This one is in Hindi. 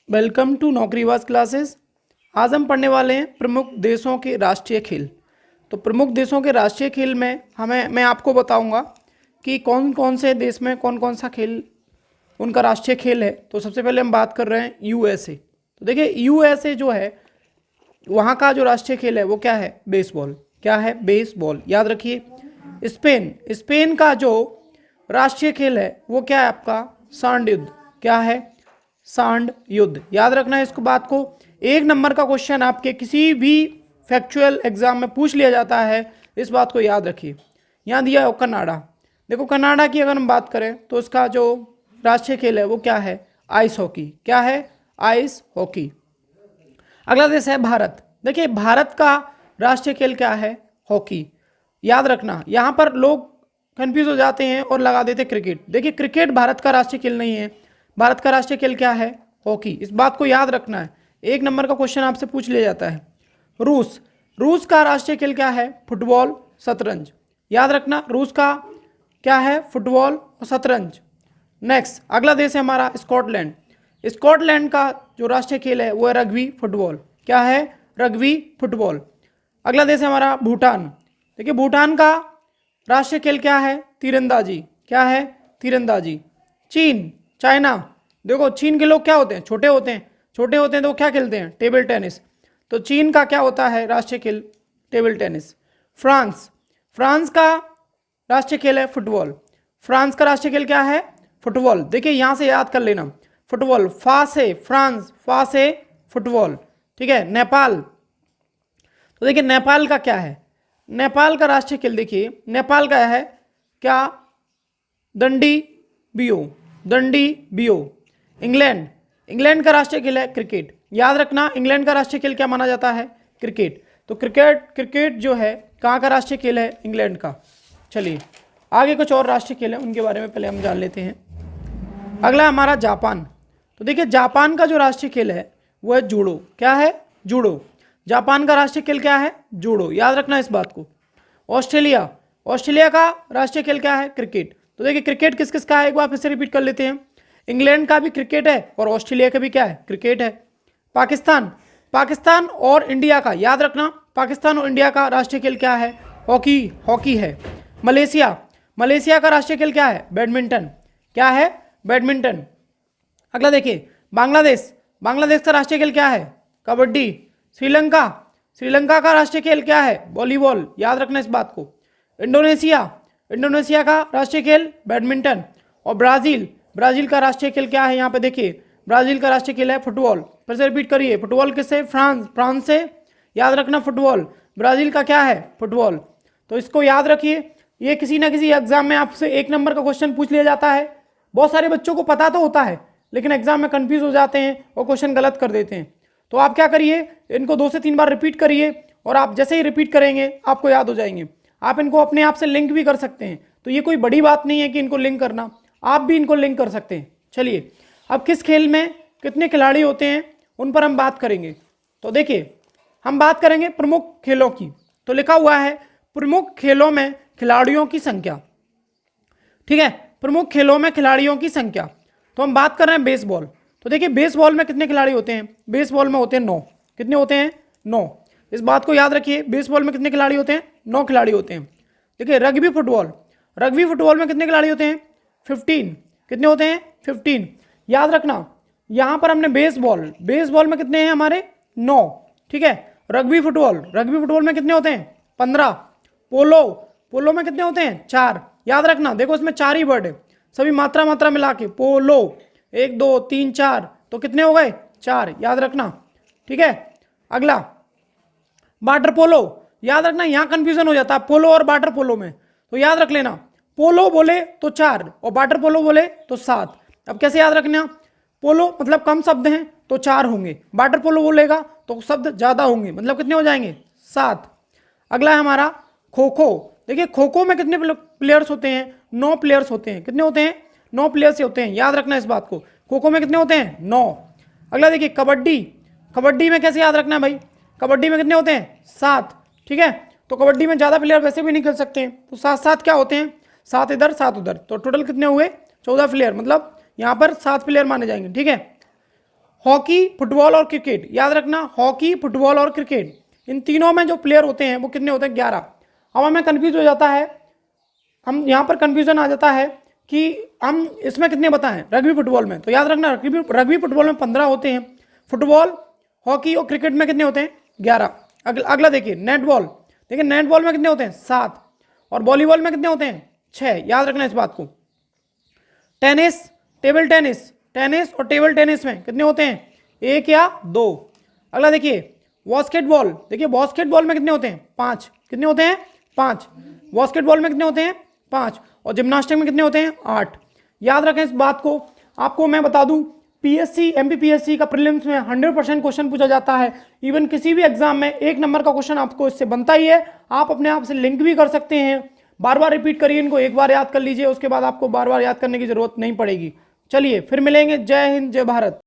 Welcome to नौकरीवाज classes. आज हम पढ़ने वाले हैं प्रमुख देशों के राष्ट्रीय खेल। तो प्रमुख देशों के राष्ट्रीय खेल में मैं आपको बताऊंगा कि कौन कौन से देश में कौन कौन सा खेल उनका राष्ट्रीय खेल है। तो सबसे पहले हम बात कर रहे हैं यूएसए। तो देखिए यूएसए जो है वहाँ का जो राष्ट्रीय खेल है वो क्या है? बेसबॉल। क्या है? बेसबॉल। याद रखिए। स्पेन का जो राष्ट्रीय खेल है वो क्या है आपका? सांड युद्ध। क्या है? सांड युद्ध। याद रखना है इसको बात को। 1 नंबर का क्वेश्चन आपके किसी भी फैक्चुअल एग्जाम में पूछ लिया जाता है, इस बात को याद रखिए। यहाँ दिया है कनाडा। देखो कनाडा की अगर हम बात करें तो उसका जो राष्ट्रीय खेल है वो क्या है? Ice hockey. क्या है? Ice hockey. अगला देश है भारत। देखिए भारत का राष्ट्रीय खेल क्या है? हॉकी। याद रखना, यहाँ पर लोग कंफ्यूज हो जाते हैं और लगा देते क्रिकेट। देखिए क्रिकेट भारत का राष्ट्रीय खेल नहीं है। भारत का राष्ट्रीय खेल क्या है? हॉकी। इस बात को याद रखना है। 1 नंबर का क्वेश्चन आपसे पूछ लिया जाता है। रूस का राष्ट्रीय खेल क्या है? फुटबॉल, शतरंज। याद रखना रूस का क्या है? फुटबॉल और शतरंज। नेक्स्ट अगला देश है हमारा स्कॉटलैंड। स्कॉटलैंड का जो राष्ट्रीय खेल है वो है रग्बी फुटबॉल। क्या है? Rugby football. अगला देश है हमारा भूटान। देखिए भूटान का राष्ट्रीय खेल क्या है? तीरंदाजी। क्या है? तीरंदाजी। चाइना। देखो चीन के लोग क्या होते हैं? छोटे होते हैं। छोटे होते हैं तो वो क्या खेलते हैं? Table tennis. तो चीन का क्या होता है राष्ट्रीय खेल? Table tennis. फ्रांस का राष्ट्रीय खेल है फुटबॉल। फ्रांस का राष्ट्रीय खेल क्या है? फुटबॉल। देखिए यहां से याद कर लेना, फुटबॉल। फा से फ्रांस, फा से फुटबॉल। ठीक है। नेपाल। तो देखिए नेपाल का क्या है? नेपाल का राष्ट्रीय खेल देखिए नेपाल का है क्या? दंडी बियो। इंग्लैंड का राष्ट्रीय खेल है क्रिकेट। याद रखना इंग्लैंड का राष्ट्रीय खेल क्या माना जाता है? क्रिकेट। तो क्रिकेट जो है कहाँ का राष्ट्रीय खेल है? इंग्लैंड का। चलिए आगे कुछ और राष्ट्रीय खेल है उनके बारे में पहले हम जान लेते हैं। अगला हमारा जापान। तो देखिए जापान का जो राष्ट्रीय खेल है वो है जूडो। क्या है? जूडो। जापान का राष्ट्रीय खेल क्या है? जूडो। याद रखना इस बात को। ऑस्ट्रेलिया का राष्ट्रीय खेल क्या है? क्रिकेट। तो देखिए क्रिकेट किस किस का है एक बार फिर से रिपीट कर लेते हैं। इंग्लैंड का भी क्रिकेट है और ऑस्ट्रेलिया का भी क्या है? क्रिकेट है। पाकिस्तान और इंडिया का, याद रखना पाकिस्तान और इंडिया का राष्ट्रीय खेल क्या है? हॉकी है। मलेशिया का राष्ट्रीय खेल क्या है? बैडमिंटन। क्या है? बैडमिंटन। अगला देखिए बांग्लादेश का राष्ट्रीय खेल क्या है? कबड्डी। श्रीलंका का राष्ट्रीय खेल क्या है? वॉलीबॉल। याद रखना इस बात को। इंडोनेशिया का राष्ट्रीय खेल बैडमिंटन। और ब्राजील का राष्ट्रीय खेल क्या है? यहाँ पे देखिए ब्राजील का राष्ट्रीय खेल है फुटबॉल। फिर से रिपीट करिए, फुटबॉल किससे? फ्रांस से। याद रखना फुटबॉल। ब्राजील का क्या है? फुटबॉल। तो इसको याद रखिए, ये किसी ना किसी एग्जाम में आपसे 1 नंबर का क्वेश्चन पूछ लिया जाता है। बहुत सारे बच्चों को पता तो होता है लेकिन एग्जाम में कंफ्यूज हो जाते हैं और क्वेश्चन गलत कर देते हैं। तो आप क्या करिए, इनको 2 से 3 बार रिपीट करिए और आप जैसे ही रिपीट करेंगे आपको याद हो जाएंगे। आप इनको अपने आप से लिंक भी कर सकते हैं। तो ये कोई बड़ी बात नहीं है कि इनको लिंक करना, आप भी इनको लिंक कर सकते हैं। चलिए अब किस खेल में कितने खिलाड़ी होते हैं उन पर हम बात करेंगे। तो देखिए हम बात करेंगे प्रमुख खेलों की। तो लिखा हुआ है प्रमुख खेलों में खिलाड़ियों की संख्या। ठीक है, प्रमुख खेलों में खिलाड़ियों की संख्या। तो हम बात कर रहे हैं बेसबॉल। तो देखिए बेसबॉल में कितने खिलाड़ी होते हैं? बेसबॉल में होते हैं 9। कितने होते हैं? 9। इस बात को याद रखिए, बेसबॉल में कितने खिलाड़ी होते हैं? 9 खिलाड़ी होते हैं। देखिए रग्बी फुटबॉल में कितने खिलाड़ी होते हैं? 15। कितने होते हैं? 15। याद रखना यहां पर हमने बेसबॉल में कितने हैं हमारे? 9। ठीक है। रग्बी फुटबॉल में कितने होते हैं? 15। पोलो में कितने होते हैं? 4। याद रखना देखो इसमें 4 ही वर्ड है, सभी मात्रा मिला के पोलो 1 2 3 4, तो कितने हो गए? 4। याद रखना। ठीक है। अगला वाटर पोलो। याद रखना यहां कंफ्यूजन हो जाता है पोलो और वाटर पोलो में, तो याद रख लेना पोलो बोले तो 4 और वाटर पोलो बोले तो 7। अब कैसे याद रखना? पोलो मतलब कम शब्द हैं तो 4 होंगे, वाटर पोलो बोलेगा तो शब्द ज्यादा होंगे, मतलब कितने हो जाएंगे? 7। अगला है हमारा खो खो। देखिए खो खो में कितने प्लेयर्स होते हैं? 9 प्लेयर्स होते हैं। कितने होते हैं? 9 प्लेयर्स होते हैं। याद रखना इस बात को, खो खो में कितने होते हैं? 9। अगला देखिए कबड्डी में कैसे याद रखना है भाई? कबड्डी में कितने होते हैं? 7। ठीक है। तो कबड्डी में ज्यादा प्लेयर वैसे भी नहीं खेल सकते हैं, तो 7 क्या होते हैं? 7 इधर 7 उधर, तो टोटल कितने हुए? 14 प्लेयर, मतलब यहाँ पर 7 प्लेयर माने जाएंगे। ठीक है। हॉकी, फुटबॉल और क्रिकेट, याद रखना हॉकी, फुटबॉल और क्रिकेट, इन तीनों में जो प्लेयर होते हैं वो कितने होते हैं? 11। अब हमें कंफ्यूज हो जाता है, हम यहाँ पर कंफ्यूजन आ जाता है कि हम इसमें कितने बताएं रग्बी फुटबॉल में, तो याद रखना रग्बी फुटबॉल में 15 होते हैं, फुटबॉल, हॉकी और क्रिकेट में कितने होते हैं? 11। अगला देखिए नेटबॉल, देखिए नेटबॉल में कितने होते हैं? 7। और वॉलीबॉल में कितने होते हैं? 6। याद रखना इस बात को। टेनिस, टेबल टेनिस, टेनिस और टेबल टेनिस में कितने होते हैं? 1 या 2। अगला देखिए बास्केटबॉल, देखिए बास्केटबॉल में कितने होते हैं? 5। कितने होते हैं? 5। बास्केटबॉल में कितने होते हैं? 5। और जिम्नास्टिक में कितने होते हैं? 8। याद रखें इस बात को। आपको मैं बता दूं पीएससी एमपीपीएससी का प्रीलिम्स में 100% क्वेश्चन पूछा जाता है। इवन किसी भी एग्जाम में 1 नंबर का क्वेश्चन आपको इससे बनता ही है। आप अपने आप से लिंक भी कर सकते हैं। बार बार रिपीट करिए इनको, एक बार याद कर लीजिए, उसके बाद आपको बार बार याद करने की जरूरत नहीं पड़ेगी। चलिए फिर मिलेंगे। जय हिंद, जय भारत।